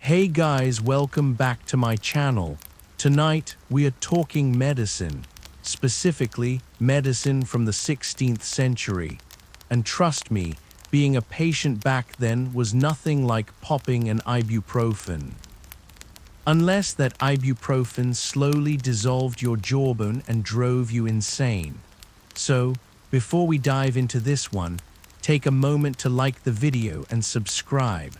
Hey guys, welcome back to my channel. Tonight, we are talking medicine, specifically medicine from the 16th century. And trust me, being a patient back then was nothing like popping an ibuprofen. Unless that ibuprofen slowly dissolved your jawbone and drove you insane. So, before we dive into this one, take a moment to like the video and subscribe.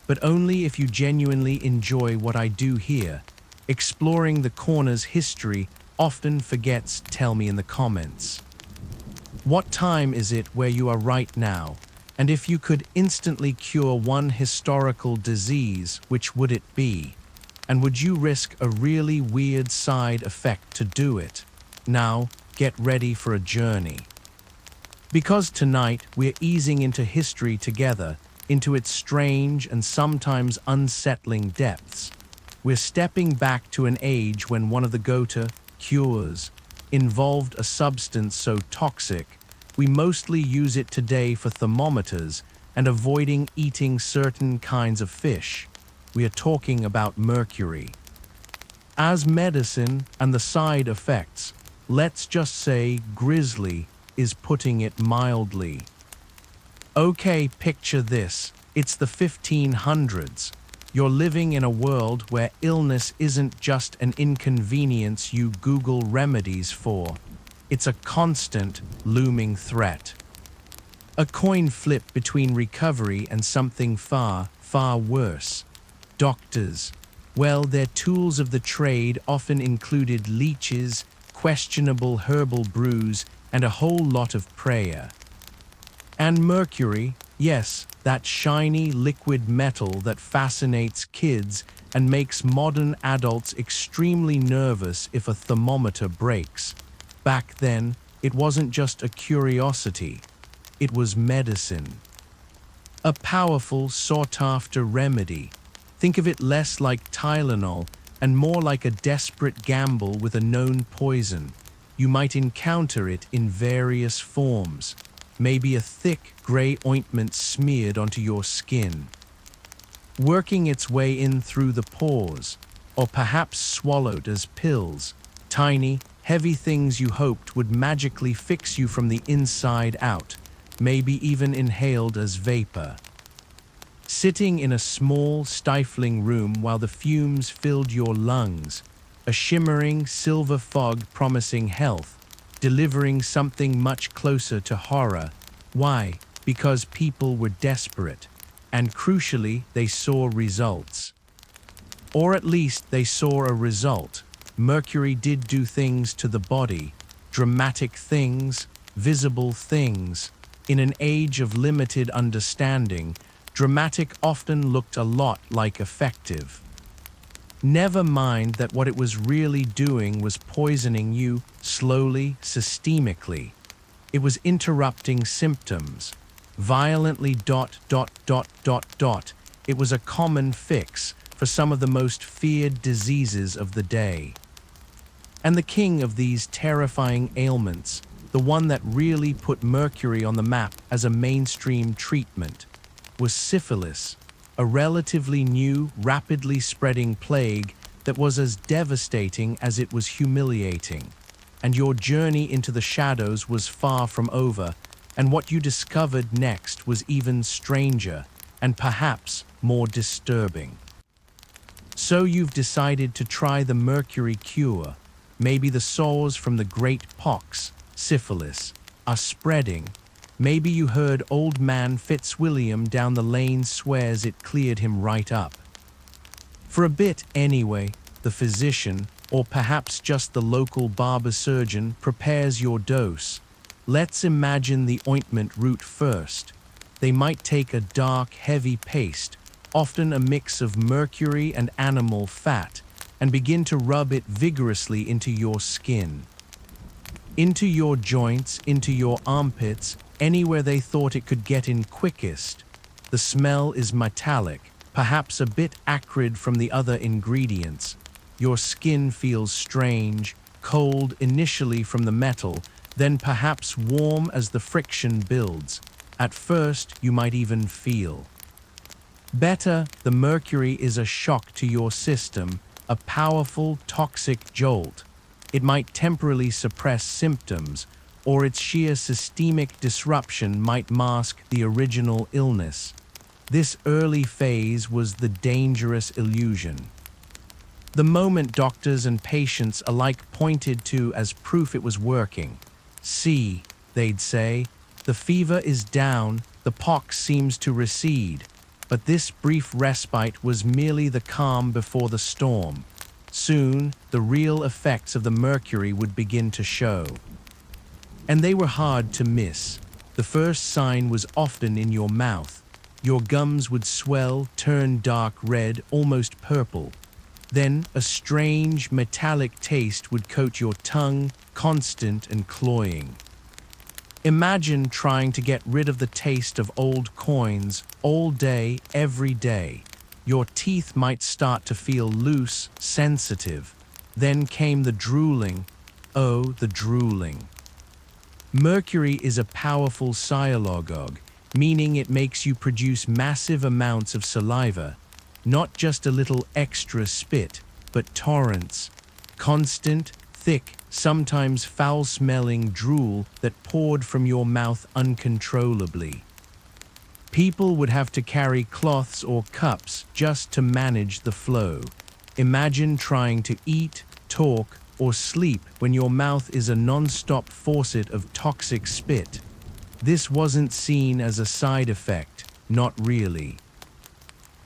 But only if you genuinely enjoy what I do here. Exploring the corner's history often forgets. Tell me in the comments. What time is it where you are right now? And if you could instantly cure one historical disease, which would it be? And would you risk a really weird side effect to do it? Now, get ready for a journey. Because tonight we're easing into history together, into its strange and sometimes unsettling depths. We're stepping back to an age when one of the go-to cures involved a substance so toxic, we mostly use it today for thermometers and avoiding eating certain kinds of fish. We are talking about mercury. As medicine and the side effects, let's just say Grisly is putting it mildly. Okay, picture this. It's the 1500s. You're living in a world where illness isn't just an inconvenience you Google remedies for. It's a constant, looming threat. A coin flip between recovery and something far, far worse. Doctors. Well, their tools of the trade often included leeches, questionable herbal brews, and a whole lot of prayer. And mercury, yes, that shiny liquid metal that fascinates kids and makes modern adults extremely nervous if a thermometer breaks. Back then, it wasn't just a curiosity, it was medicine. A powerful, sought-after remedy. Think of it less like Tylenol and more like a desperate gamble with a known poison. You might encounter it in various forms. Maybe a thick, gray ointment smeared onto your skin, working its way in through the pores, or perhaps swallowed as pills, tiny, heavy things you hoped would magically fix you from the inside out, maybe even inhaled as vapor. Sitting in a small, stifling room while the fumes filled your lungs, a shimmering silver fog promising health, delivering something much closer to horror. Why? Because people were desperate, and crucially, they saw results. Or at least they saw a result. Mercury did do things to the body, dramatic things, visible things. In an age of limited understanding, dramatic often looked a lot like effective. Never mind that what it was really doing was poisoning you slowly, systemically. It was interrupting symptoms. Violently ... It was a common fix for some of the most feared diseases of the day. And the king of these terrifying ailments, the one that really put mercury on the map as a mainstream treatment, was syphilis. A relatively new, rapidly spreading plague that was as devastating as it was humiliating. And your journey into the shadows was far from over, and what you discovered next was even stranger and perhaps more disturbing. So you've decided to try the mercury cure. Maybe the sores from the great pox, syphilis, are spreading. Maybe you heard old man Fitzwilliam down the lane swears it cleared him right up. For a bit anyway, the physician, or perhaps just the local barber surgeon, prepares your dose. Let's imagine the ointment route first. They might take a dark, heavy paste, often a mix of mercury and animal fat, and begin to rub it vigorously into your skin. Into your joints, into your armpits, anywhere they thought it could get in quickest. The smell is metallic, perhaps a bit acrid from the other ingredients. Your skin feels strange, cold initially from the metal, then perhaps warm as the friction builds. At first, you might even feel Better, the mercury is a shock to your system, a powerful, toxic jolt. It might temporarily suppress symptoms, or its sheer systemic disruption might mask the original illness. This early phase was the dangerous illusion. The moment doctors and patients alike pointed to as proof it was working. "See," they'd say, "the fever is down, the pox seems to recede." But this brief respite was merely the calm before the storm. Soon, the real effects of the mercury would begin to show. And they were hard to miss. The first sign was often in your mouth. Your gums would swell, turn dark red, almost purple. Then a strange, metallic taste would coat your tongue, constant and cloying. Imagine trying to get rid of the taste of old coins all day, every day. Your teeth might start to feel loose, sensitive. Then came the drooling. Oh, the drooling. Mercury is a powerful sialagogue, meaning it makes you produce massive amounts of saliva, not just a little extra spit, but torrents, constant, thick, sometimes foul-smelling drool that poured from your mouth uncontrollably. People would have to carry cloths or cups just to manage the flow. Imagine trying to eat, talk, or sleep when your mouth is a non-stop faucet of toxic spit. This wasn't seen as a side effect, not really.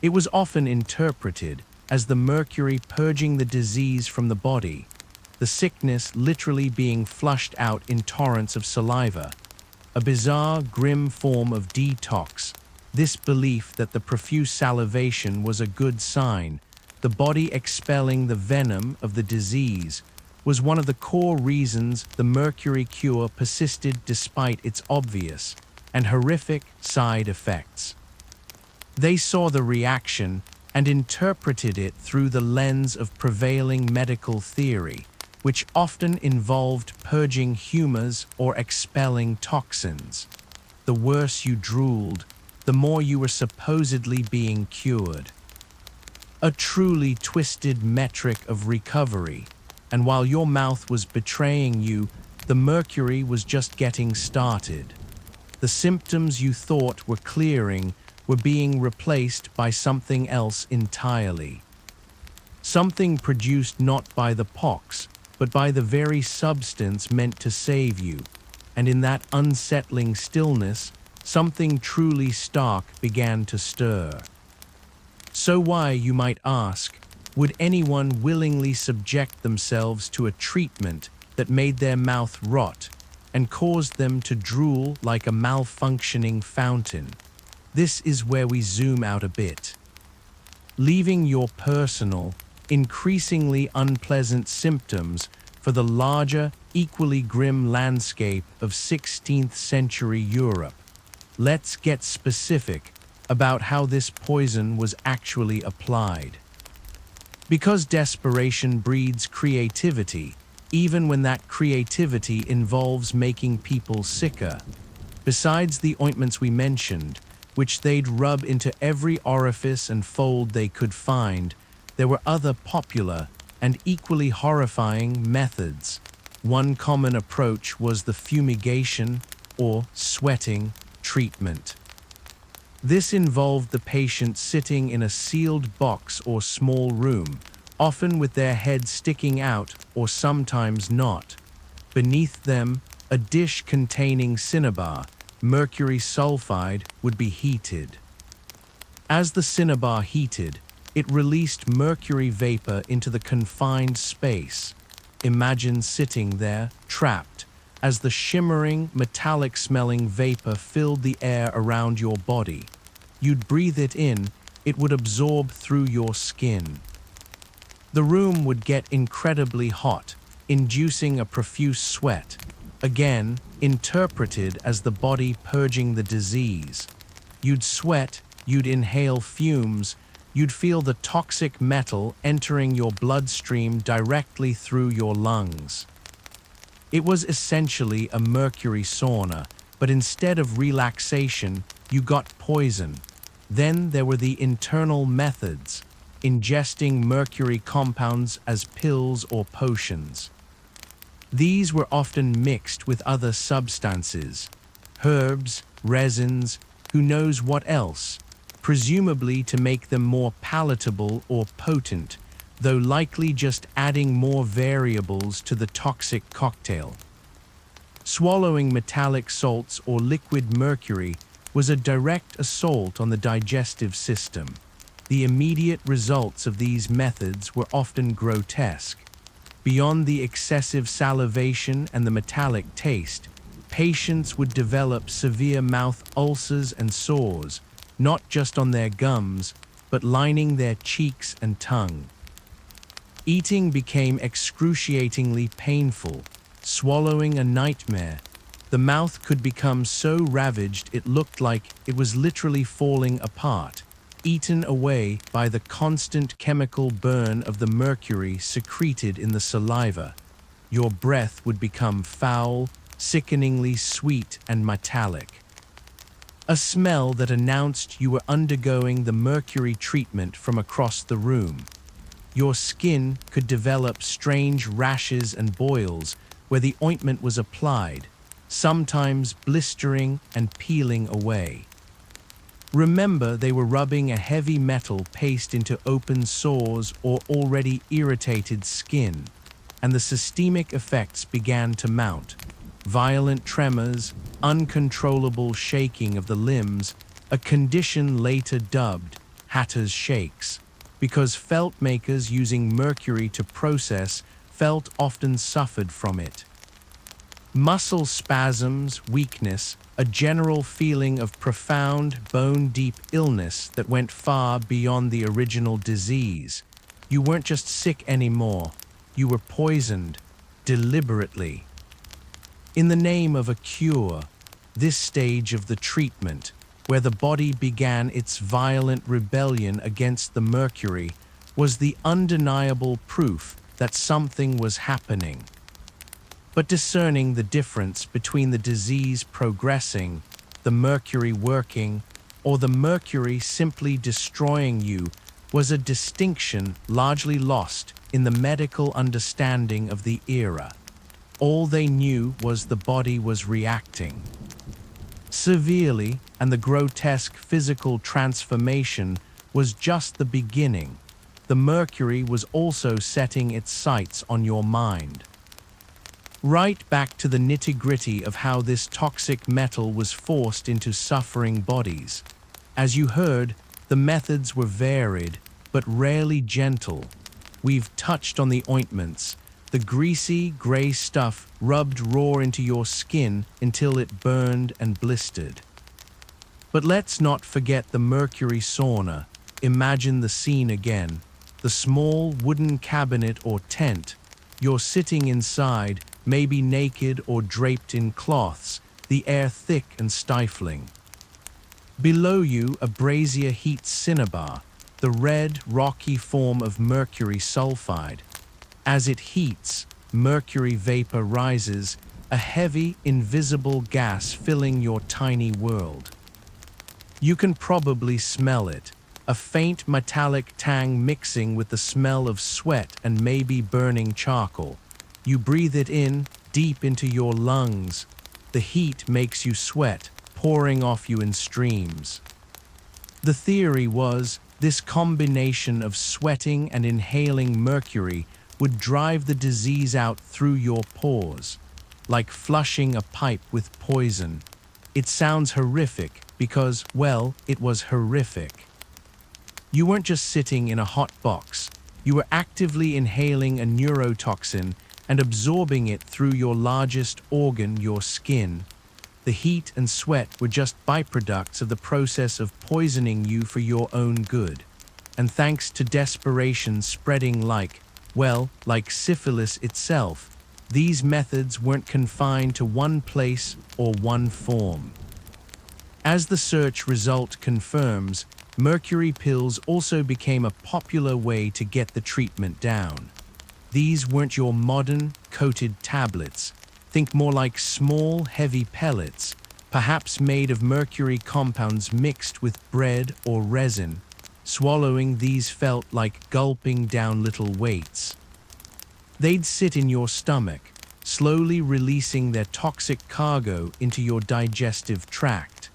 It was often interpreted as the mercury purging the disease from the body, the sickness literally being flushed out in torrents of saliva. A bizarre, grim form of detox. This belief that the profuse salivation was a good sign, the body expelling the venom of the disease, was one of the core reasons the mercury cure persisted despite its obvious and horrific side effects. They saw the reaction and interpreted it through the lens of prevailing medical theory, which often involved purging humors or expelling toxins. The worse you drooled, the more you were supposedly being cured. A truly twisted metric of recovery, and while your mouth was betraying you, the mercury was just getting started. The symptoms you thought were clearing were being replaced by something else entirely. Something produced not by the pox, but by the very substance meant to save you. And in that unsettling stillness, something truly stark began to stir. So why, you might ask, would anyone willingly subject themselves to a treatment that made their mouth rot and caused them to drool like a malfunctioning fountain? This is where we zoom out a bit. Leaving your personal, increasingly unpleasant symptoms for the larger, equally grim landscape of 16th century Europe. Let's get specific about how this poison was actually applied. Because desperation breeds creativity, even when that creativity involves making people sicker. Besides the ointments we mentioned, which they'd rub into every orifice and fold they could find, there were other popular and equally horrifying methods. One common approach was the fumigation or sweating treatment. This involved the patient sitting in a sealed box or small room, often with their head sticking out or sometimes not. Beneath them, a dish containing cinnabar, mercury sulfide, would be heated. As the cinnabar heated, it released mercury vapor into the confined space. Imagine sitting there, trapped, as the shimmering, metallic-smelling vapor filled the air around your body. You'd breathe it in, it would absorb through your skin. The room would get incredibly hot, inducing a profuse sweat, again interpreted as the body purging the disease. You'd sweat, you'd inhale fumes, you'd feel the toxic metal entering your bloodstream directly through your lungs. It was essentially a mercury sauna, but instead of relaxation, you got poison. Then there were the internal methods, ingesting mercury compounds as pills or potions. These were often mixed with other substances, herbs, resins, who knows what else, presumably to make them more palatable or potent, though likely just adding more variables to the toxic cocktail. Swallowing metallic salts or liquid mercury was a direct assault on the digestive system. The immediate results of these methods were often grotesque. Beyond the excessive salivation and the metallic taste, patients would develop severe mouth ulcers and sores, not just on their gums, but lining their cheeks and tongue. Eating became excruciatingly painful, swallowing a nightmare. The mouth could become so ravaged it looked like it was literally falling apart, eaten away by the constant chemical burn of the mercury secreted in the saliva. Your breath would become foul, sickeningly sweet and metallic. A smell that announced you were undergoing the mercury treatment from across the room. Your skin could develop strange rashes and boils where the ointment was applied, sometimes blistering and peeling away. Remember, they were rubbing a heavy metal paste into open sores or already irritated skin, and the systemic effects began to mount. Violent tremors, uncontrollable shaking of the limbs, a condition later dubbed Hatter's shakes, because felt makers using mercury to process felt often suffered from it. Muscle spasms, weakness, a general feeling of profound, bone-deep illness that went far beyond the original disease. You weren't just sick anymore, you were poisoned, deliberately. In the name of a cure, this stage of the treatment, where the body began its violent rebellion against the mercury, was the undeniable proof that something was happening. But discerning the difference between the disease progressing, the mercury working, or the mercury simply destroying you was a distinction largely lost in the medical understanding of the era. All they knew was the body was reacting severely, and the grotesque physical transformation was just the beginning. The mercury was also setting its sights on your mind. Right back to the nitty-gritty of how this toxic metal was forced into suffering bodies. As you heard, the methods were varied, but rarely gentle. We've touched on the ointments, the greasy, gray stuff rubbed raw into your skin until it burned and blistered. But let's not forget the mercury sauna. Imagine the scene again. The small wooden cabinet or tent. You're sitting inside, maybe naked or draped in cloths, the air thick and stifling. Below you, a brazier heats cinnabar, the red, rocky form of mercury sulfide. As it heats, mercury vapor rises, a heavy, invisible gas filling your tiny world. You can probably smell it, a faint metallic tang mixing with the smell of sweat and maybe burning charcoal. You breathe it in, deep into your lungs. The heat makes you sweat, pouring off you in streams. The theory was, this combination of sweating and inhaling mercury would drive the disease out through your pores, like flushing a pipe with poison. It sounds horrific because, well, it was horrific. You weren't just sitting in a hot box. You were actively inhaling a neurotoxin and absorbing it through your largest organ, your skin. The heat and sweat were just byproducts of the process of poisoning you for your own good. And thanks to desperation spreading like syphilis itself, these methods weren't confined to one place or one form. As the search result confirms, mercury pills also became a popular way to get the treatment down. These weren't your modern, coated tablets. Think more like small, heavy pellets, perhaps made of mercury compounds mixed with bread or resin. Swallowing these felt like gulping down little weights. They'd sit in your stomach, slowly releasing their toxic cargo into your digestive tract.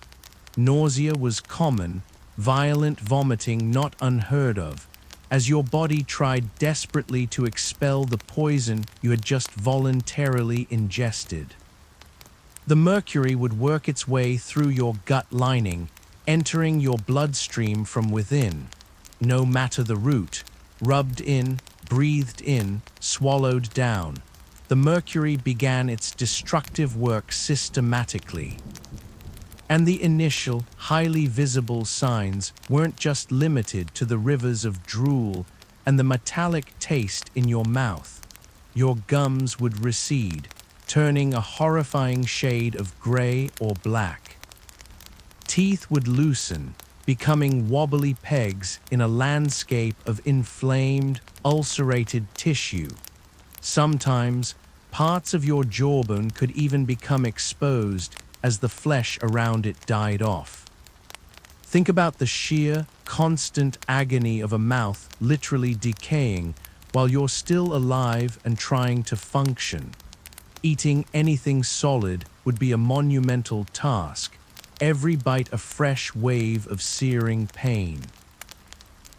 Nausea was common, violent vomiting not unheard of, as your body tried desperately to expel the poison you had just voluntarily ingested. The mercury would work its way through your gut lining, entering your bloodstream from within. No matter the route, rubbed in, breathed in, swallowed down, the mercury began its destructive work systematically. And the initial, highly visible signs weren't just limited to the rivers of drool and the metallic taste in your mouth. Your gums would recede, turning a horrifying shade of gray or black. Teeth would loosen, becoming wobbly pegs in a landscape of inflamed, ulcerated tissue. Sometimes, parts of your jawbone could even become exposed as the flesh around it died off. Think about the sheer, constant agony of a mouth literally decaying while you're still alive and trying to function. Eating anything solid would be a monumental task, every bite a fresh wave of searing pain.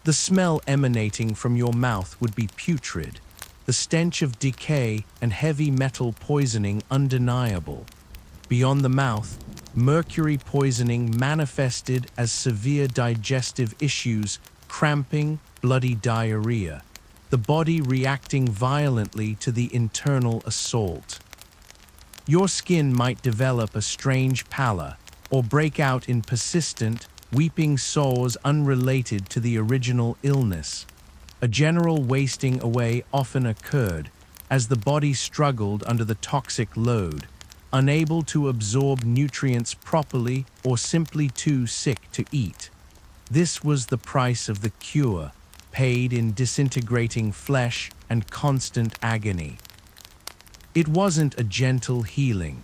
The smell emanating from your mouth would be putrid, the stench of decay and heavy metal poisoning undeniable. Beyond the mouth, mercury poisoning manifested as severe digestive issues, cramping, bloody diarrhea, the body reacting violently to the internal assault. Your skin might develop a strange pallor, or break out in persistent, weeping sores unrelated to the original illness. A general wasting away often occurred as the body struggled under the toxic load, unable to absorb nutrients properly or simply too sick to eat. This was the price of the cure, paid in disintegrating flesh and constant agony. It wasn't a gentle healing.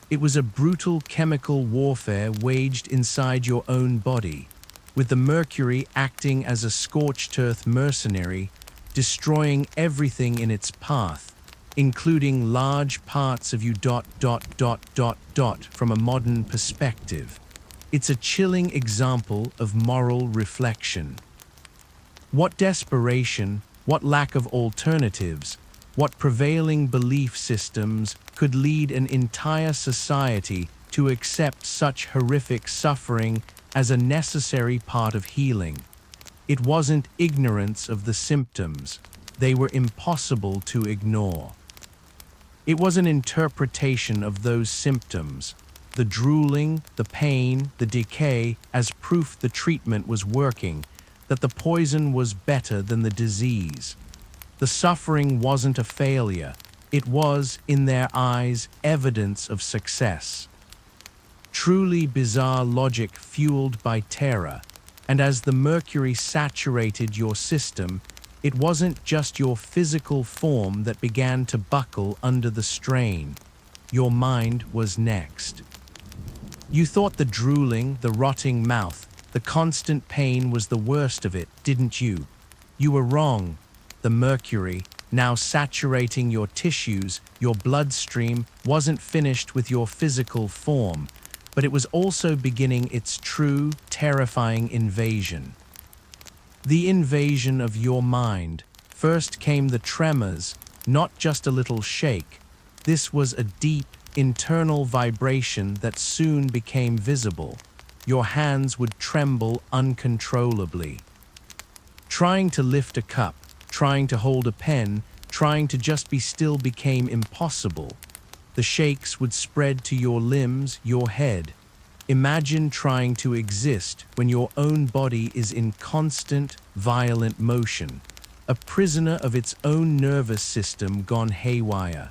It was a brutal chemical warfare waged inside your own body, with the mercury acting as a scorched earth mercenary, destroying everything in its path, including large parts of you. From a modern perspective. It's a chilling example of moral reflection. What desperation, what lack of alternatives, what prevailing belief systems could lead an entire society to accept such horrific suffering as a necessary part of healing? It wasn't ignorance of the symptoms. They were impossible to ignore. It was an interpretation of those symptoms, the drooling, the pain, the decay, as proof the treatment was working, that the poison was better than the disease. The suffering wasn't a failure. It was, in their eyes, evidence of success. Truly bizarre logic fueled by terror, and as the mercury saturated your system, it wasn't just your physical form that began to buckle under the strain. Your mind was next. You thought the drooling, the rotting mouth, the constant pain was the worst of it, didn't you? You were wrong. The mercury, now saturating your tissues, your bloodstream, wasn't finished with your physical form, but it was also beginning its true, terrifying invasion. The invasion of your mind. First came the tremors, not just a little shake. This was a deep, internal vibration that soon became visible. Your hands would tremble uncontrollably. Trying to lift a cup, trying to hold a pen, trying to just be still became impossible. The shakes would spread to your limbs, your head. Imagine trying to exist when your own body is in constant, violent motion, a prisoner of its own nervous system gone haywire.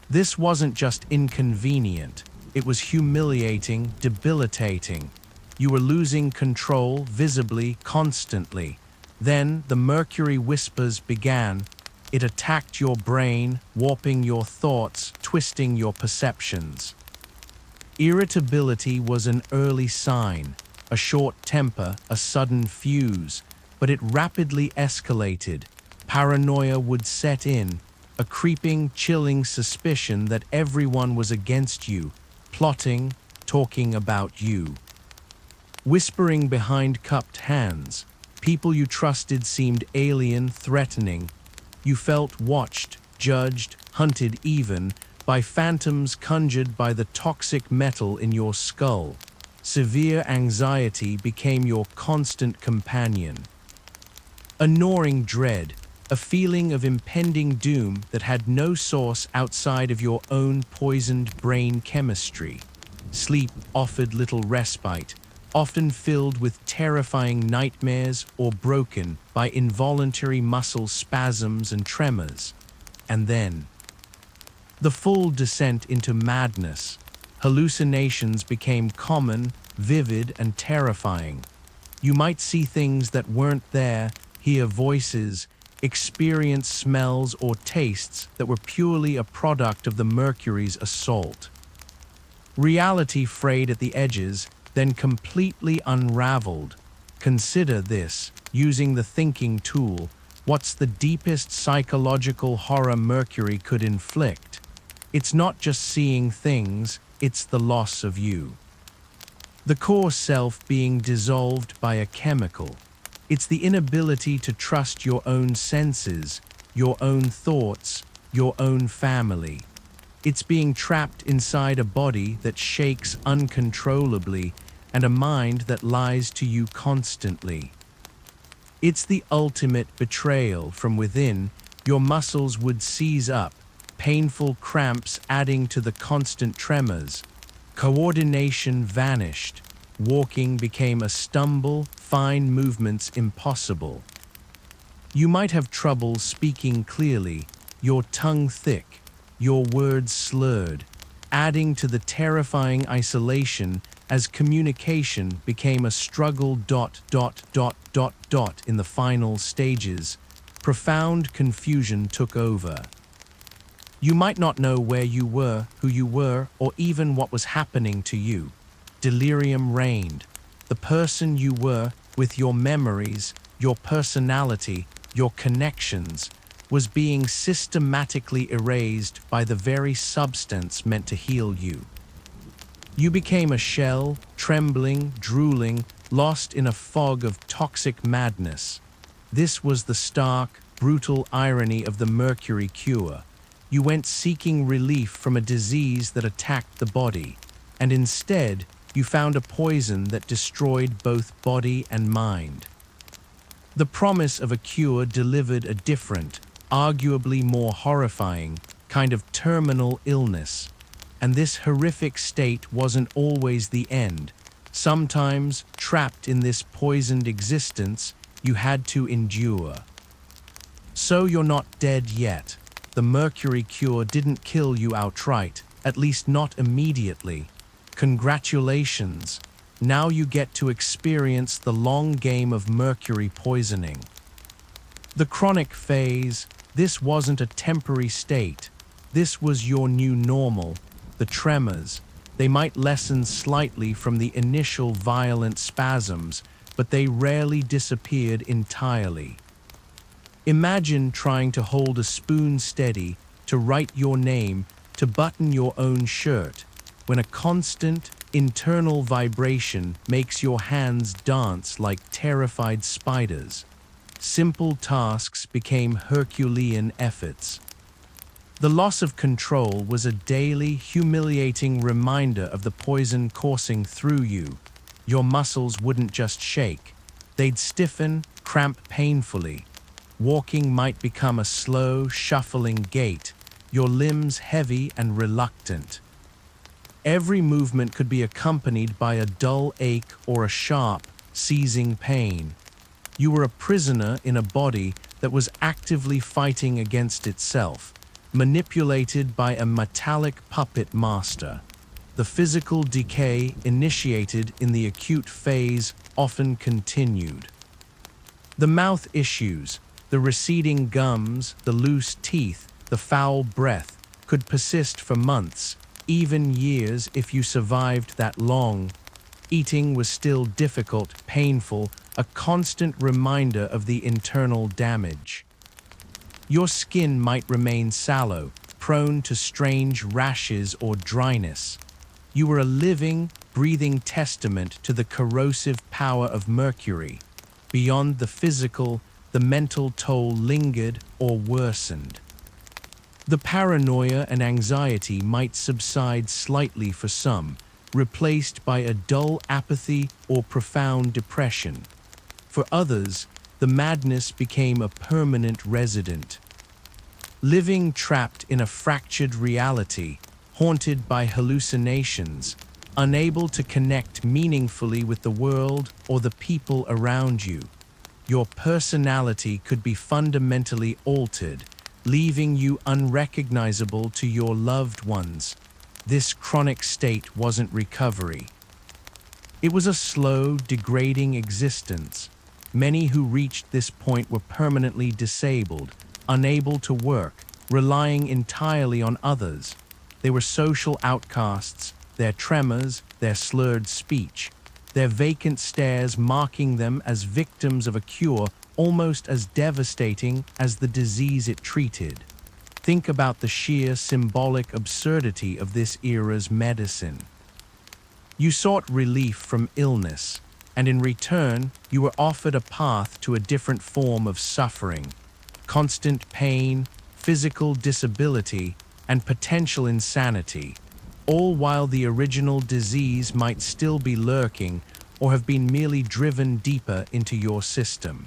This wasn't just inconvenient, it was humiliating, debilitating. You were losing control visibly, constantly. Then the mercury whispers began. It attacked your brain, warping your thoughts, twisting your perceptions. Irritability was an early sign, a short temper, a sudden fuse, but it rapidly escalated. Paranoia would set in, a creeping, chilling suspicion that everyone was against you, plotting, talking about you. Whispering behind cupped hands, people you trusted seemed alien, threatening. You felt watched, judged, hunted even, by phantoms conjured by the toxic metal in your skull. Severe anxiety became your constant companion. A gnawing dread, a feeling of impending doom that had no source outside of your own poisoned brain chemistry. Sleep offered little respite, often filled with terrifying nightmares or broken by involuntary muscle spasms and tremors. And then, the full descent into madness. Hallucinations became common, vivid, and terrifying. You might see things that weren't there, hear voices, experience smells or tastes that were purely a product of the Mercury's assault. Reality frayed at the edges, then completely unraveled. Consider this, using the thinking tool, what's the deepest psychological horror Mercury could inflict? It's not just seeing things, it's the loss of you. The core self being dissolved by a chemical. It's the inability to trust your own senses, your own thoughts, your own family. It's being trapped inside a body that shakes uncontrollably and a mind that lies to you constantly. It's the ultimate betrayal from within. Your muscles would seize up, painful cramps adding to the constant tremors. Coordination vanished. Walking became a stumble, fine movements impossible. You might have trouble speaking clearly, your tongue thick, your words slurred, adding to the terrifying isolation as communication became a struggle. In the final stages, profound confusion took over. You might not know where you were, who you were, or even what was happening to you. Delirium reigned. The person you were, with your memories, your personality, your connections, was being systematically erased by the very substance meant to heal you. You became a shell, trembling, drooling, lost in a fog of toxic madness. This was the stark, brutal irony of the Mercury cure. You went seeking relief from a disease that attacked the body, and instead, you found a poison that destroyed both body and mind. The promise of a cure delivered a different, arguably more horrifying, kind of terminal illness. And this horrific state wasn't always the end. Sometimes, trapped in this poisoned existence, you had to endure. So you're not dead yet. The Mercury cure didn't kill you outright, at least not immediately. Congratulations. Now you get to experience the long game of mercury poisoning. The chronic phase, this wasn't a temporary state. This was your new normal. The tremors, they might lessen slightly from the initial violent spasms, but they rarely disappeared entirely. Imagine trying to hold a spoon steady, to write your name, to button your own shirt, when a constant, internal vibration makes your hands dance like terrified spiders. Simple tasks became Herculean efforts. The loss of control was a daily, humiliating reminder of the poison coursing through you. Your muscles wouldn't just shake. They'd stiffen, cramp painfully. Walking might become a slow, shuffling gait, your limbs heavy and reluctant. Every movement could be accompanied by a dull ache or a sharp, seizing pain. You were a prisoner in a body that was actively fighting against itself, manipulated by a metallic puppet master. The physical decay initiated in the acute phase often continued. The mouth issues, the receding gums, the loose teeth, the foul breath, could persist for months. even years if you survived that long. Eating was still difficult, painful, a constant reminder of the internal damage. Your skin might remain sallow, prone to strange rashes or dryness. You were a living, breathing testament to the corrosive power of Mercury. Beyond the physical, the mental toll lingered or worsened. The paranoia and anxiety might subside slightly for some, replaced by a dull apathy or profound depression. For others, the madness became a permanent resident. Living trapped in a fractured reality, haunted by hallucinations, unable to connect meaningfully with the world or the people around you. Your personality could be fundamentally altered, leaving you unrecognizable to your loved ones. This chronic state wasn't recovery. It was a slow, degrading existence. Many who reached this point were permanently disabled, unable to work, relying entirely on others. They were social outcasts, their tremors, their slurred speech, their vacant stares marking them as victims of a cure almost as devastating as the disease it treated. Think about the sheer symbolic absurdity of this era's medicine. You sought relief from illness, and in return, you were offered a path to a different form of suffering. Constant pain, physical disability, and potential insanity, all while the original disease might still be lurking or have been merely driven deeper into your system.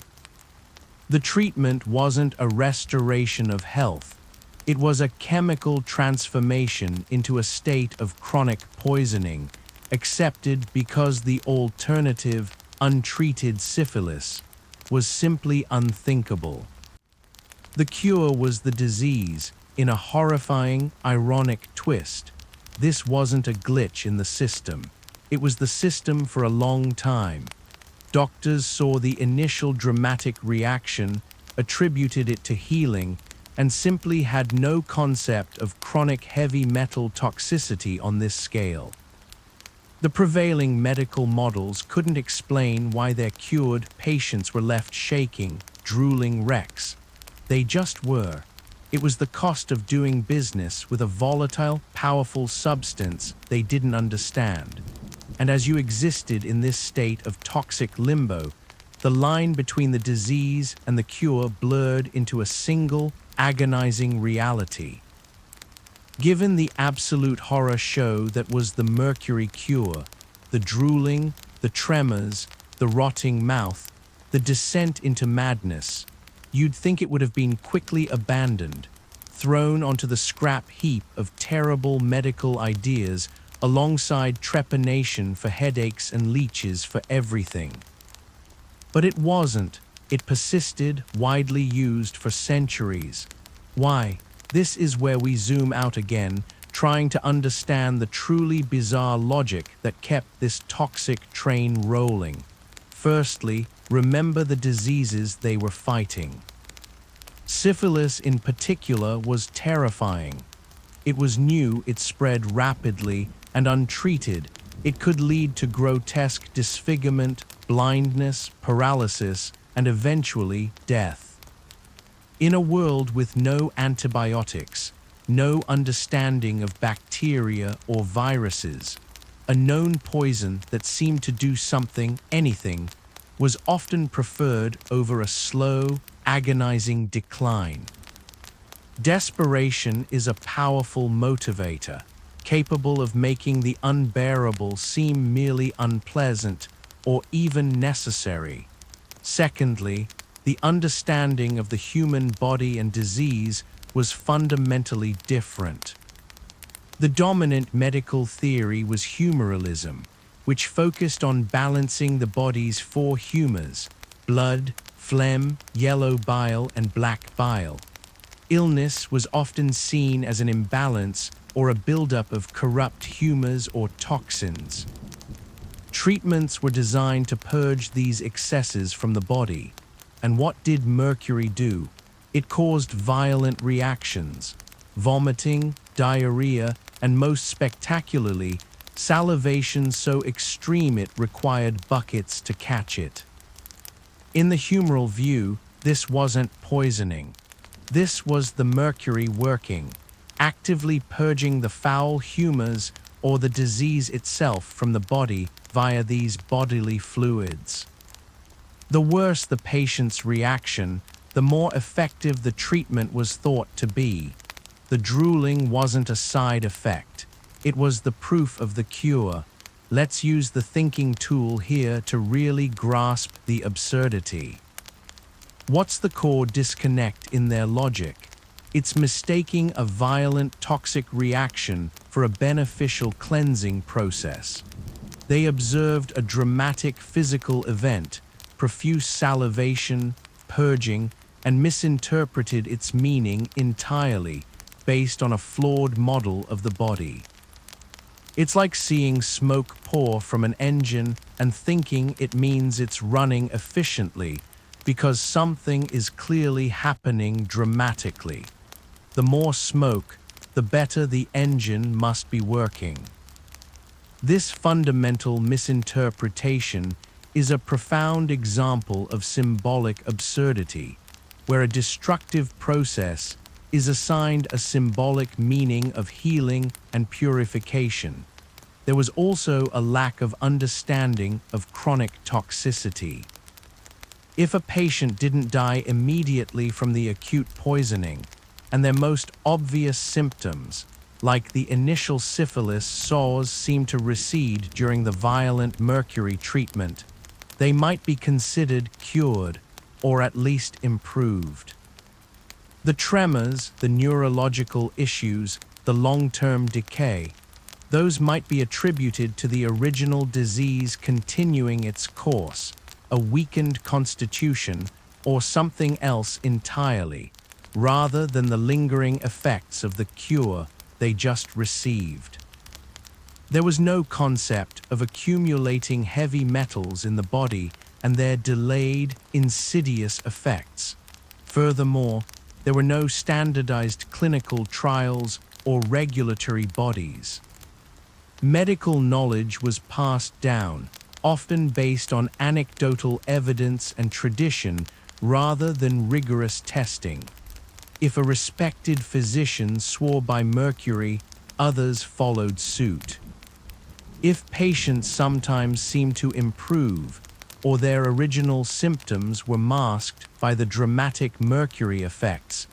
The treatment wasn't a restoration of health. It was a chemical transformation into a state of chronic poisoning, accepted because the alternative, untreated syphilis, was simply unthinkable. The cure was the disease, in a horrifying, ironic twist. This wasn't a glitch in the system. It was the system for a long time. Doctors saw the initial dramatic reaction, attributed it to healing, and simply had no concept of chronic heavy metal toxicity on this scale. The prevailing medical models couldn't explain why their cured patients were left shaking, drooling wrecks. They just were. It was the cost of doing business with a volatile, powerful substance they didn't understand. And as you existed in this state of toxic limbo, the line between the disease and the cure blurred into a single, agonizing reality. Given the absolute horror show that was the Mercury cure, the drooling, the tremors, the rotting mouth, the descent into madness, you'd think it would have been quickly abandoned, thrown onto the scrap heap of terrible medical ideas alongside trepanation for headaches and leeches for everything. But it wasn't. It persisted, widely used for centuries. Why? This is where we zoom out again, trying to understand the truly bizarre logic that kept this toxic train rolling. Firstly, remember the diseases they were fighting. Syphilis in particular was terrifying. It was new, it spread rapidly, and untreated, it could lead to grotesque disfigurement, blindness, paralysis, and eventually death. In a world with no antibiotics, no understanding of bacteria or viruses, a known poison that seemed to do something, anything, was often preferred over a slow, agonizing decline. Desperation is a powerful motivator, capable of making the unbearable seem merely unpleasant or even necessary. Secondly, the understanding of the human body and disease was fundamentally different. The dominant medical theory was humorism, which focused on balancing the body's four humors: blood, phlegm, yellow bile, and black bile. Illness was often seen as an imbalance or a buildup of corrupt humors or toxins. Treatments were designed to purge these excesses from the body. And what did Mercury do? It caused violent reactions: vomiting, diarrhea, and most spectacularly, salivation so extreme it required buckets to catch it. In the humoral view, this wasn't poisoning. This was the mercury working, actively purging the foul humors or the disease itself from the body via these bodily fluids. The worse the patient's reaction, the more effective the treatment was thought to be. The drooling wasn't a side effect. It was the proof of the cure. Let's use the thinking tool here to really grasp the absurdity. What's the core disconnect in their logic? It's mistaking a violent toxic reaction for a beneficial cleansing process. They observed a dramatic physical event, profuse salivation, purging, and misinterpreted its meaning entirely based on a flawed model of the body. It's like seeing smoke pour from an engine and thinking it means it's running efficiently because something is clearly happening dramatically. The more smoke, the better the engine must be working. This fundamental misinterpretation is a profound example of symbolic absurdity, where a destructive process is assigned a symbolic meaning of healing and purification. There was also a lack of understanding of chronic toxicity. If a patient didn't die immediately from the acute poisoning, and their most obvious symptoms, like the initial syphilis sores, seemed to recede during the violent mercury treatment, they might be considered cured or at least improved. The tremors, the neurological issues, the long-term decay, those might be attributed to the original disease continuing its course, a weakened constitution, or something else entirely, rather than the lingering effects of the cure they just received. There was no concept of accumulating heavy metals in the body and their delayed, insidious effects. Furthermore, there were no standardized clinical trials or regulatory bodies. Medical knowledge was passed down, often based on anecdotal evidence and tradition rather than rigorous testing. If a respected physician swore by Mercury, others followed suit. If patients sometimes seemed to improve, or their original symptoms were masked by the dramatic mercury effects,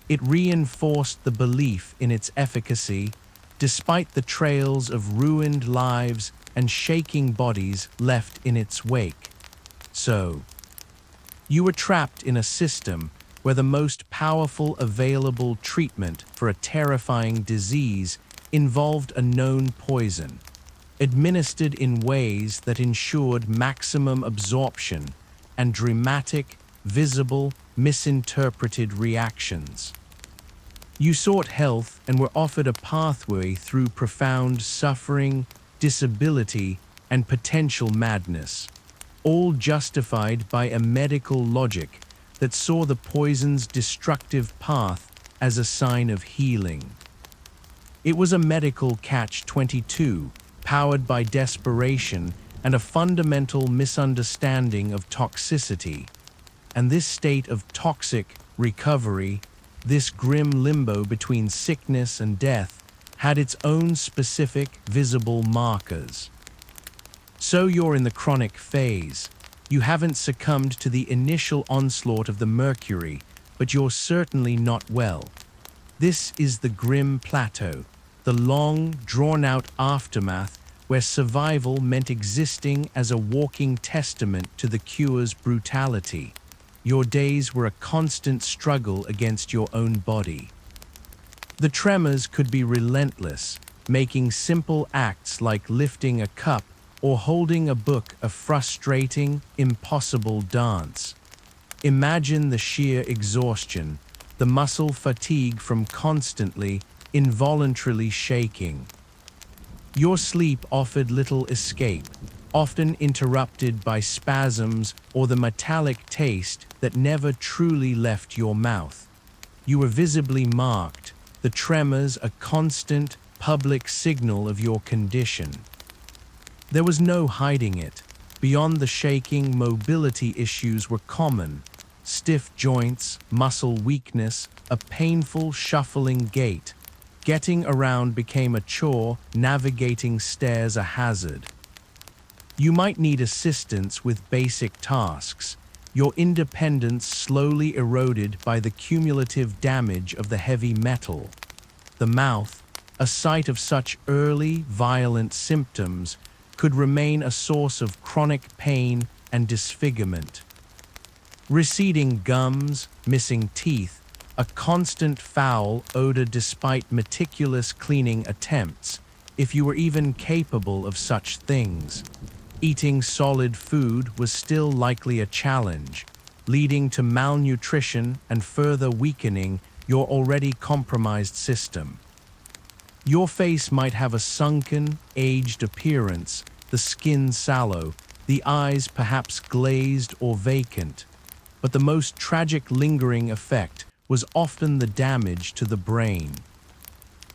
it reinforced the belief in its efficacy, despite the trails of ruined lives and shaking bodies left in its wake. So, you were trapped in a system where the most powerful available treatment for a terrifying disease involved a known poison, administered in ways that ensured maximum absorption and dramatic, visible, misinterpreted reactions. You sought health and were offered a pathway through profound suffering, disability, and potential madness, all justified by a medical logic that saw the poison's destructive path as a sign of healing. It was a medical catch-22, powered by desperation and a fundamental misunderstanding of toxicity. And this state of toxic recovery, this grim limbo between sickness and death, had its own specific, visible markers. So you're in the chronic phase. You haven't succumbed to the initial onslaught of the mercury, but you're certainly not well. This is the grim plateau, the long, drawn-out aftermath where survival meant existing as a walking testament to the cure's brutality. Your days were a constant struggle against your own body. The tremors could be relentless, making simple acts like lifting a cup or holding a book a frustrating, impossible dance. Imagine the sheer exhaustion, the muscle fatigue from constantly, involuntarily shaking. Your sleep offered little escape, often interrupted by spasms or the metallic taste that never truly left your mouth. You were visibly marked, the tremors a constant, public signal of your condition. There was no hiding it. Beyond the shaking, mobility issues were common. Stiff joints, muscle weakness, a painful, shuffling gait. Getting around became a chore, navigating stairs a hazard. You might need assistance with basic tasks. Your independence slowly eroded by the cumulative damage of the heavy metal. The mouth, a site of such early, violent symptoms, could remain a source of chronic pain and disfigurement. Receding gums, missing teeth, a constant foul odor despite meticulous cleaning attempts, if you were even capable of such things. Eating solid food was still likely a challenge, leading to malnutrition and further weakening your already compromised system. Your face might have a sunken, aged appearance, the skin sallow, the eyes perhaps glazed or vacant. But the most tragic lingering effect was often the damage to the brain.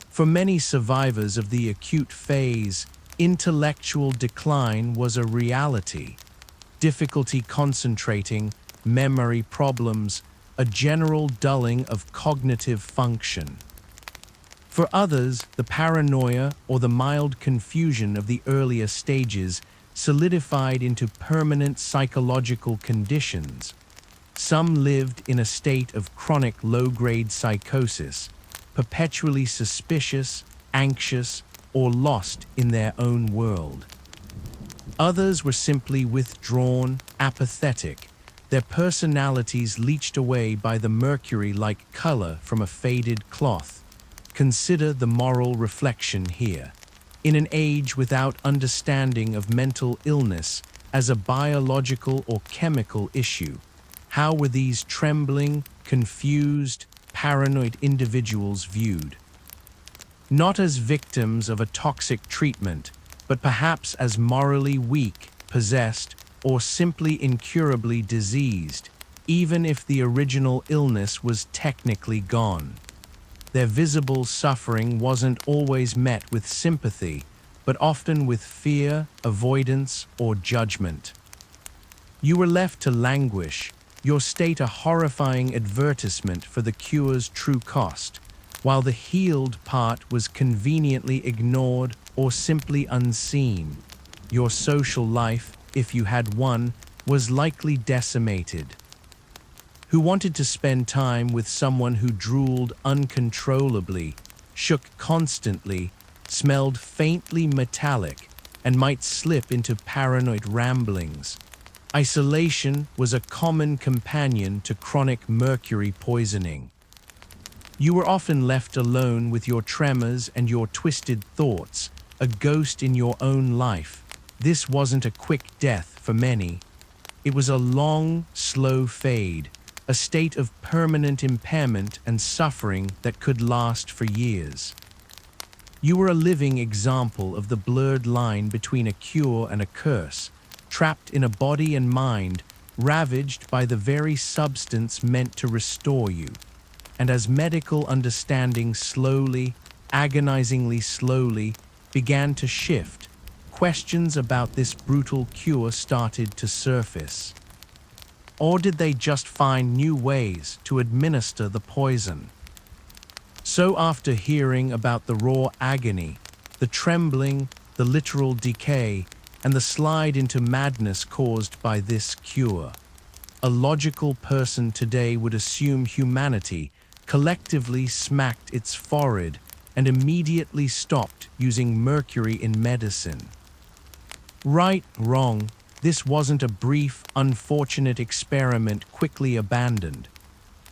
For many survivors of the acute phase, intellectual decline was a reality. Difficulty concentrating, memory problems, a general dulling of cognitive function. For others, the paranoia or the mild confusion of the earlier stages solidified into permanent psychological conditions. Some lived in a state of chronic low-grade psychosis, perpetually suspicious, anxious, or lost in their own world. Others were simply withdrawn, apathetic, their personalities leached away by the mercury-like color from a faded cloth. Consider the moral reflection here. In an age without understanding of mental illness as a biological or chemical issue, how were these trembling, confused, paranoid individuals viewed? Not as victims of a toxic treatment, but perhaps as morally weak, possessed, or simply incurably diseased, even if the original illness was technically gone. Their visible suffering wasn't always met with sympathy, but often with fear, avoidance, or judgment. You were left to languish, your state a horrifying advertisement for the cure's true cost, while the healed part was conveniently ignored or simply unseen. Your social life, if you had one, was likely decimated. Who wanted to spend time with someone who drooled uncontrollably, shook constantly, smelled faintly metallic, and might slip into paranoid ramblings? Isolation was a common companion to chronic mercury poisoning. You were often left alone with your tremors and your twisted thoughts, a ghost in your own life. This wasn't a quick death for many. It was a long, slow fade, a state of permanent impairment and suffering that could last for years. You were a living example of the blurred line between a cure and a curse, trapped in a body and mind, ravaged by the very substance meant to restore you. And as medical understanding slowly, agonizingly slowly, began to shift, questions about this brutal cure started to surface. Or did they just find new ways to administer the poison? So after hearing about the raw agony, the trembling, the literal decay, and the slide into madness caused by this cure, a logical person today would assume humanity collectively smacked its forehead and immediately stopped using mercury in medicine. Right, wrong, this wasn't a brief, unfortunate experiment quickly abandoned.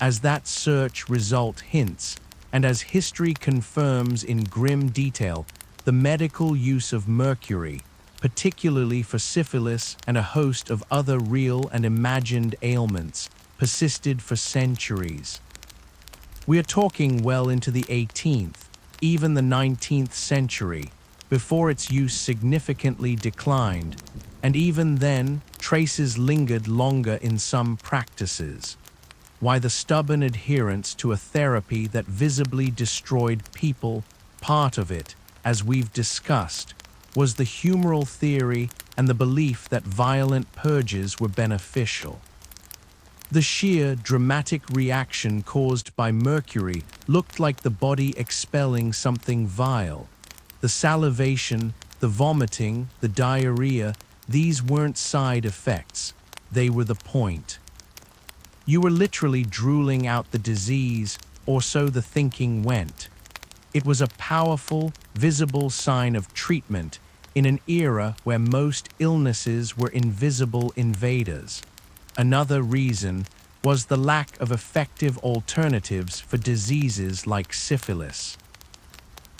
As that search result hints, and as history confirms in grim detail, the medical use of mercury, particularly for syphilis and a host of other real and imagined ailments, persisted for centuries. We are talking well into the 18th, even the 19th century, before its use significantly declined, and even then, traces lingered longer in some practices. Why the stubborn adherence to a therapy that visibly destroyed people, part of it, as we've discussed, was the humoral theory and the belief that violent purges were beneficial. The sheer, dramatic reaction caused by mercury looked like the body expelling something vile. The salivation, the vomiting, the diarrhea, these weren't side effects, they were the point. You were literally drooling out the disease, or so the thinking went. It was a powerful, visible sign of treatment in an era where most illnesses were invisible invaders. Another reason was the lack of effective alternatives for diseases like syphilis.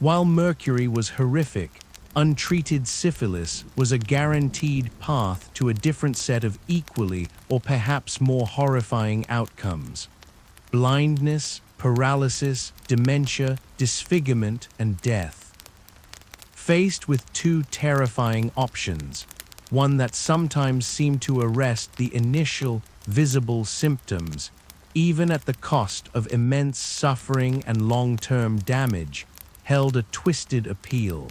While mercury was horrific, untreated syphilis was a guaranteed path to a different set of equally or perhaps more horrifying outcomes. Blindness, paralysis, dementia, disfigurement, and death. Faced with two terrifying options, one that sometimes seemed to arrest the initial, visible symptoms, even at the cost of immense suffering and long-term damage, held a twisted appeal.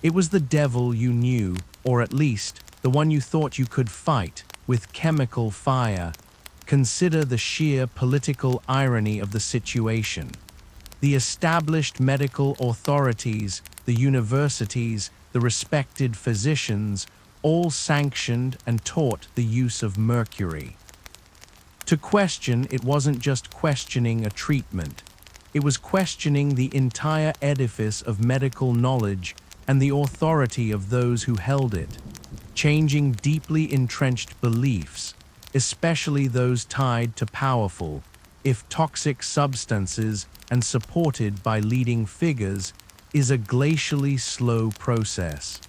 It was the devil you knew, or at least the one you thought you could fight, with chemical fire. Consider the sheer political irony of the situation. The established medical authorities, the universities, the respected physicians, all sanctioned and taught the use of mercury. To question it wasn't just questioning a treatment. It was questioning the entire edifice of medical knowledge and the authority of those who held it, changing deeply entrenched beliefs, especially those tied to powerful, if toxic substances and supported by leading figures, is a glacially slow process.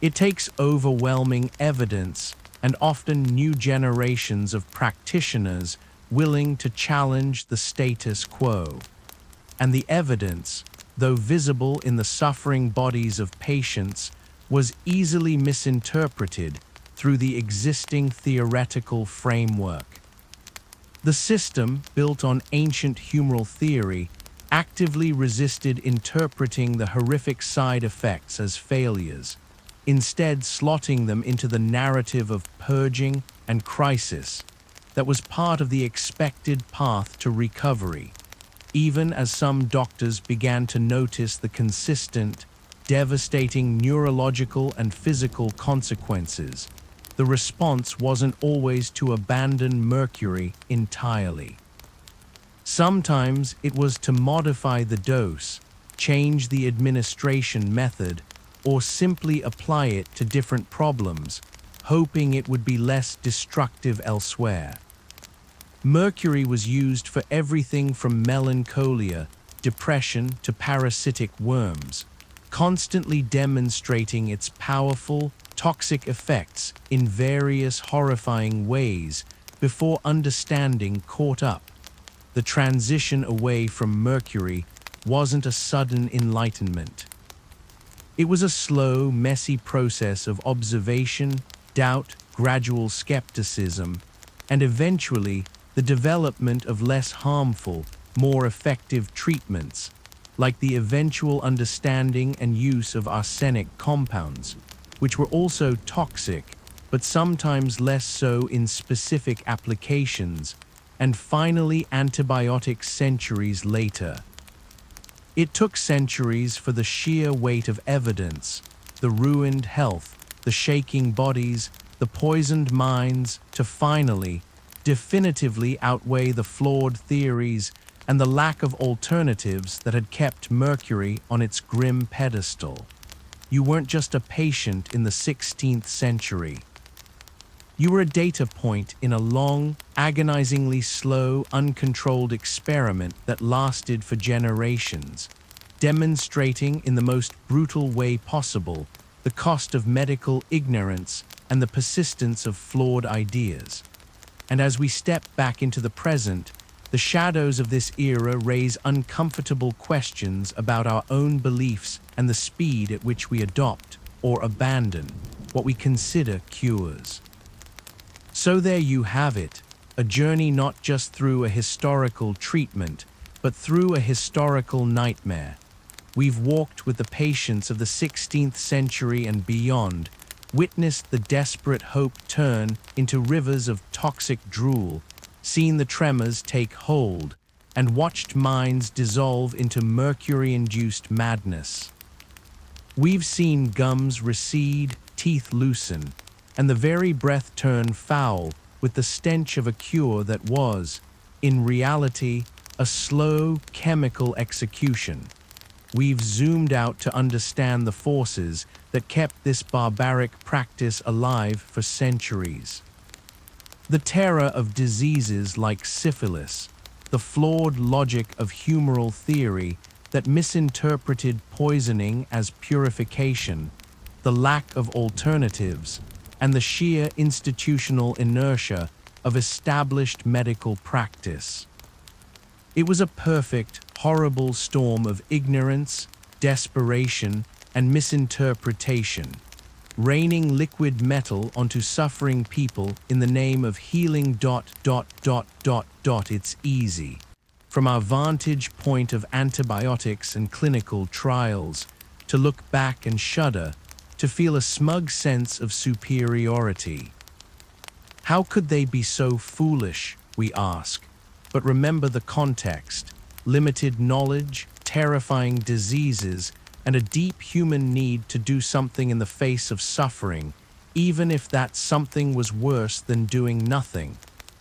It takes overwhelming evidence and often new generations of practitioners willing to challenge the status quo. And the evidence, though visible in the suffering bodies of patients, was easily misinterpreted through the existing theoretical framework. The system, built on ancient humoral theory, actively resisted interpreting the horrific side effects as failures, instead slotting them into the narrative of purging and crisis that was part of the expected path to recovery. Even as some doctors began to notice the consistent, devastating neurological and physical consequences, the response wasn't always to abandon mercury entirely. Sometimes it was to modify the dose, change the administration method, or simply apply it to different problems, hoping it would be less destructive elsewhere. Mercury was used for everything from melancholia, depression to parasitic worms, constantly demonstrating its powerful, toxic effects in various horrifying ways before understanding caught up. The transition away from mercury wasn't a sudden enlightenment. It was a slow, messy process of observation, doubt, gradual skepticism, and eventually the development of less harmful, more effective treatments, like the eventual understanding and use of arsenic compounds, which were also toxic, but sometimes less so in specific applications, and finally antibiotics centuries later. It took centuries for the sheer weight of evidence, the ruined health, the shaking bodies, the poisoned minds, to finally, definitively outweigh the flawed theories and the lack of alternatives that had kept mercury on its grim pedestal. You weren't just a patient in the 16th century. You were a data point in a long, agonizingly slow, uncontrolled experiment that lasted for generations, demonstrating in the most brutal way possible the cost of medical ignorance and the persistence of flawed ideas. And as we step back into the present, the shadows of this era raise uncomfortable questions about our own beliefs and the speed at which we adopt or abandon what we consider cures. So there you have it, a journey not just through a historical treatment, but through a historical nightmare. we've walked with the patience of the 16th century and beyond, witnessed the desperate hope turn into rivers of toxic drool, seen the tremors take hold, and watched minds dissolve into mercury-induced madness. We've seen gums recede, teeth loosen, and the very breath turn foul with the stench of a cure that was, in reality, a slow chemical execution. We've zoomed out to understand the forces that kept this barbaric practice alive for centuries. The terror of diseases like syphilis, the flawed logic of humoral theory that misinterpreted poisoning as purification, the lack of alternatives, and the sheer institutional inertia of established medical practice. It was a perfect, horrible storm of ignorance, desperation, and misinterpretation, raining liquid metal onto suffering people in the name of healing. It's easy, from our vantage point of antibiotics and clinical trials, to look back and shudder, to feel a smug sense of superiority. How could they be so foolish, we ask, but remember the context: limited knowledge, terrifying diseases, and a deep human need to do something in the face of suffering, even if that something was worse than doing nothing.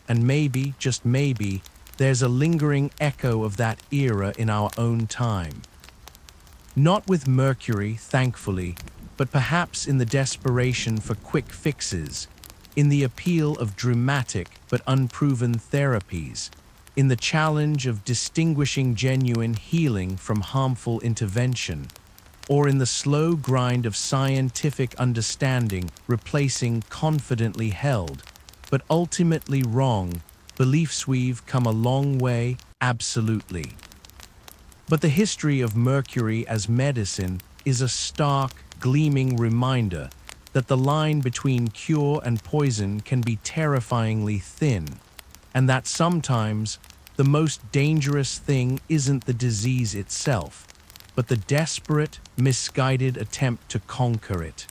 And maybe, just maybe, there's a lingering echo of that era in our own time. Not with Mercury, thankfully, but perhaps in the desperation for quick fixes, in the appeal of dramatic but unproven therapies, in the challenge of distinguishing genuine healing from harmful intervention, or in the slow grind of scientific understanding replacing confidently held, but ultimately wrong, beliefs. We've come a long way, absolutely. But the history of Mercury as medicine is a stark, gleaming reminder that the line between cure and poison can be terrifyingly thin, and that sometimes the most dangerous thing isn't the disease itself, but the desperate, misguided attempt to conquer it.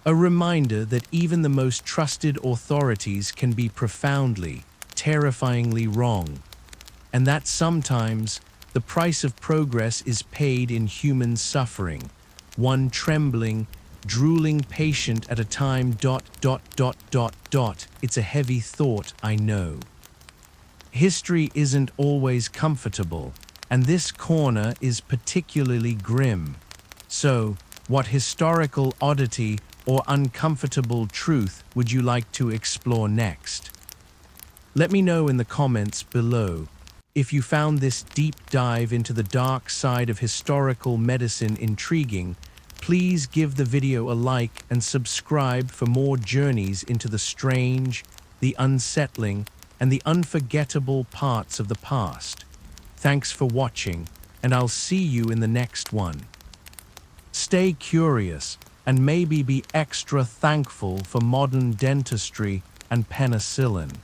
A reminder that even the most trusted authorities can be profoundly, terrifyingly wrong, and that sometimes the price of progress is paid in human suffering, one trembling, drooling patient at a time. It's a heavy thought, I know. History isn't always comfortable, and this corner is particularly grim. So, what historical oddity or uncomfortable truth would you like to explore next? Let me know in the comments below. If you found this deep dive into the dark side of historical medicine intriguing, please give the video a like and subscribe for more journeys into the strange, the unsettling, and the unforgettable parts of the past. Thanks for watching, and I'll see you in the next one. Stay curious, and maybe be extra thankful for modern dentistry and penicillin.